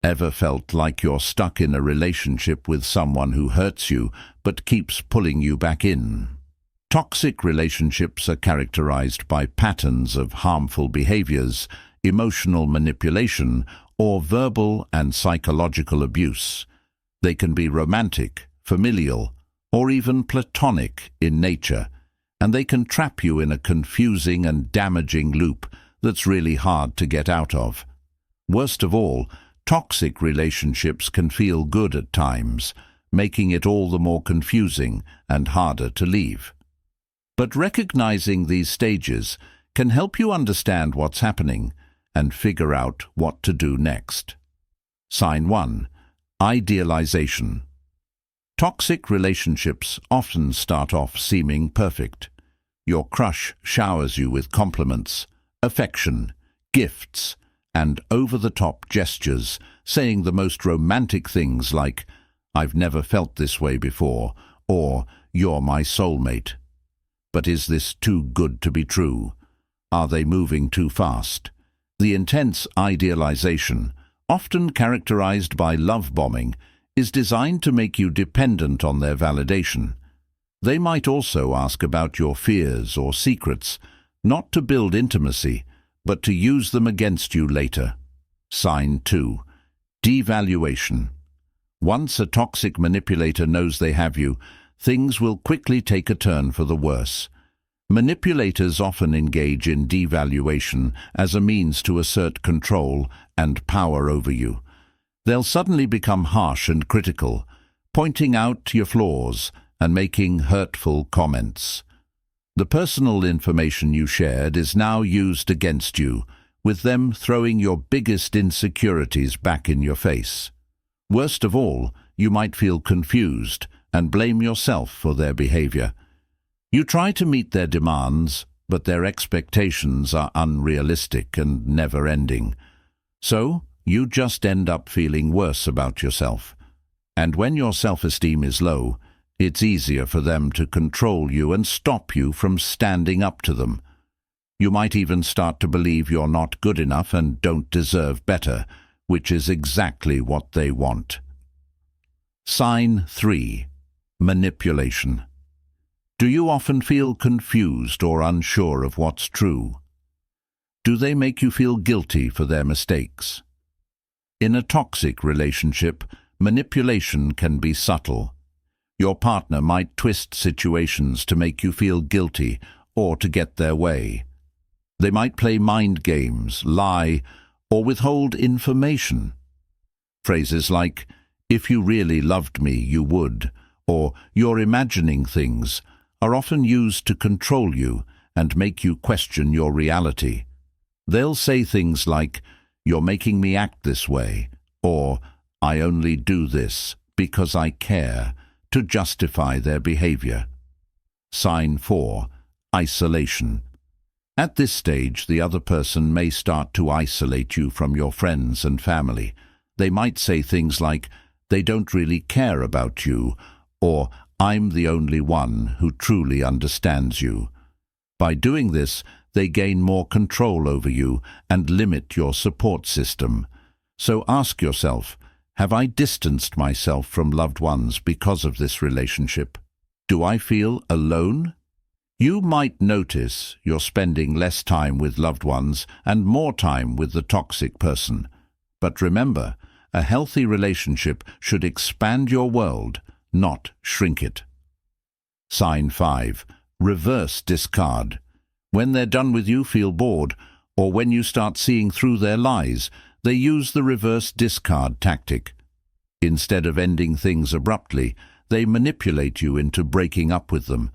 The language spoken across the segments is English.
Ever felt like you're stuck in a relationship with someone who hurts you but keeps pulling you back in? Toxic relationships are characterized by patterns of harmful behaviors, emotional manipulation, or verbal and psychological abuse. They can be romantic, familial, or even platonic in nature, and they can trap you in a confusing and damaging loop that's really hard to get out of. Worst of all, toxic relationships can feel good at times, making it all the more confusing and harder to leave. But recognizing these stages can help you understand what's happening and figure out what to do next. Sign 1. Idealization. Toxic relationships often start off seeming perfect. Your crush showers you with compliments, affection, gifts, and over-the-top gestures, saying the most romantic things like, "I've never felt this way before," or "You're my soulmate." But is this too good to be true? Are they moving too fast? The intense idealization, often characterized by love bombing, is designed to make you dependent on their validation. They might also ask about your fears or secrets, not to build intimacy, but to use them against you later. Sign 2. Devaluation. Once a toxic manipulator knows they have you, things will quickly take a turn for the worse. Manipulators often engage in devaluation as a means to assert control and power over you. They'll suddenly become harsh and critical, pointing out your flaws and making hurtful comments. The personal information you shared is now used against you, with them throwing your biggest insecurities back in your face. Worst of all, you might feel confused and blame yourself for their behavior. You try to meet their demands, but their expectations are unrealistic and never-ending. So, you just end up feeling worse about yourself. And when your self-esteem is low, it's easier for them to control you and stop you from standing up to them. You might even start to believe you're not good enough and don't deserve better, which is exactly what they want. Sign 3. Manipulation. Do you often feel confused or unsure of what's true? Do they make you feel guilty for their mistakes? In a toxic relationship, manipulation can be subtle. Your partner might twist situations to make you feel guilty or to get their way. They might play mind games, lie, or withhold information. Phrases like, "If you really loved me, you would," or "You're imagining things," are often used to control you and make you question your reality. They'll say things like, "You're making me act this way," or "I only do this because I care," to justify their behavior. Sign 4. Isolation. At this stage, the other person may start to isolate you from your friends and family. They might say things like, "They don't really care about you," or "I'm the only one who truly understands you." By doing this, they gain more control over you and limit your support system. So ask yourself, have I distanced myself from loved ones because of this relationship? Do I feel alone? You might notice you're spending less time with loved ones and more time with the toxic person. But remember, a healthy relationship should expand your world, not shrink it. Sign 5. Reverse discard. When they're done with you, feel bored, or when you start seeing through their lies, they use the reverse discard tactic. Instead of ending things abruptly, they manipulate you into breaking up with them.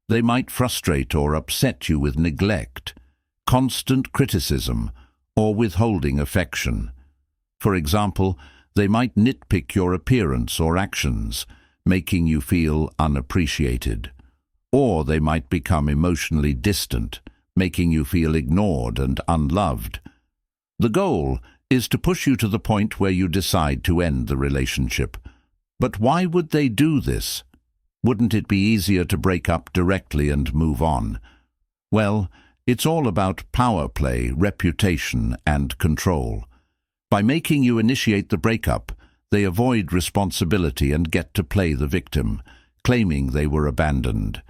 They might frustrate or upset you with neglect, constant criticism, or withholding affection. For example, they might nitpick your appearance or actions, making you feel unappreciated. Or they might become emotionally distant, making you feel ignored and unloved. The goal is to push you to the point where you decide to end the relationship. But why would they do this? Wouldn't it be easier to break up directly and move on? Well, it's all about power play, reputation, and control. By making you initiate the breakup, they avoid responsibility and get to play the victim, claiming they were abandoned.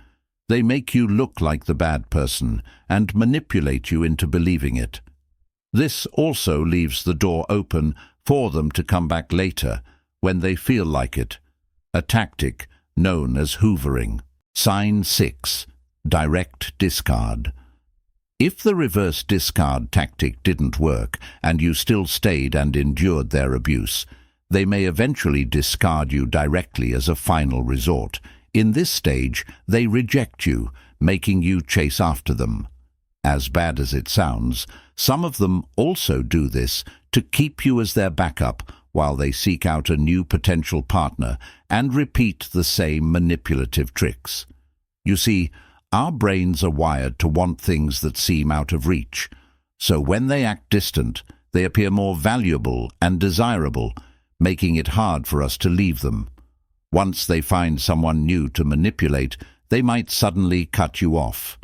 They make you look like the bad person and manipulate you into believing it. This also leaves the door open for them to come back later when they feel like it, a tactic known as hoovering. Sign 6. Direct discard. If the reverse discard tactic didn't work and you still stayed and endured their abuse, they may eventually discard you directly as a final resort. In this stage, they reject you, making you chase after them. As bad as it sounds, some of them also do this to keep you as their backup while they seek out a new potential partner and repeat the same manipulative tricks. You see, our brains are wired to want things that seem out of reach, so when they act distant, they appear more valuable and desirable, making it hard for us to leave them. Once they find someone new to manipulate, they might suddenly cut you off.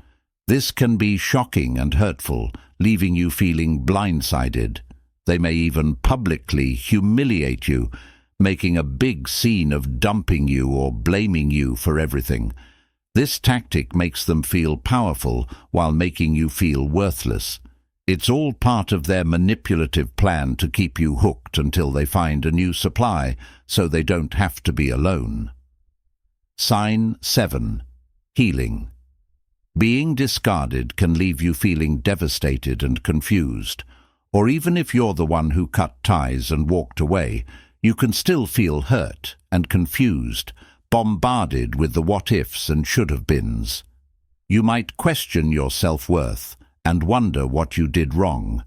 This can be shocking and hurtful, leaving you feeling blindsided. They may even publicly humiliate you, making a big scene of dumping you or blaming you for everything. This tactic makes them feel powerful while making you feel worthless. It's all part of their manipulative plan to keep you hooked until they find a new supply, so they don't have to be alone. Sign 7. Healing. Being discarded can leave you feeling devastated and confused. Or even if you're the one who cut ties and walked away, you can still feel hurt and confused, bombarded with the what-ifs and should-have-beens. You might question your self-worth and wonder what you did wrong.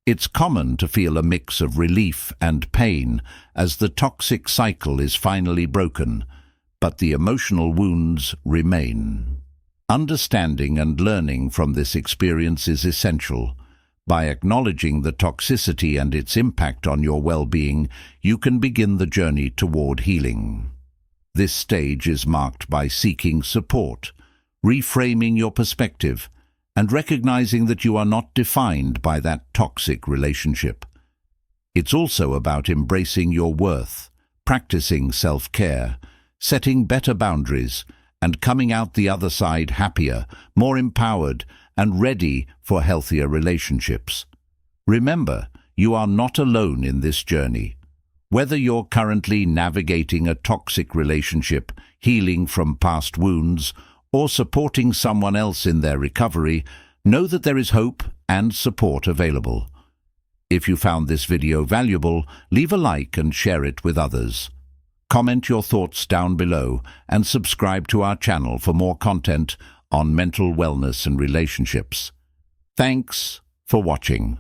It's common to feel a mix of relief and pain as the toxic cycle is finally broken, but the emotional wounds remain. Understanding and learning from this experience is essential. By acknowledging the toxicity and its impact on your well-being, you can begin the journey toward healing. This stage is marked by seeking support, reframing your perspective, and recognizing that you are not defined by that toxic relationship. It's also about embracing your worth, practicing self-care, setting better boundaries, and coming out the other side happier, more empowered, and ready for healthier relationships. Remember, you are not alone in this journey. Whether you're currently navigating a toxic relationship, healing from past wounds, or supporting someone else in their recovery, know that there is hope and support available. If you found this video valuable, leave a like and share it with others. Comment your thoughts down below and subscribe to our channel for more content on mental wellness and relationships. Thanks for watching.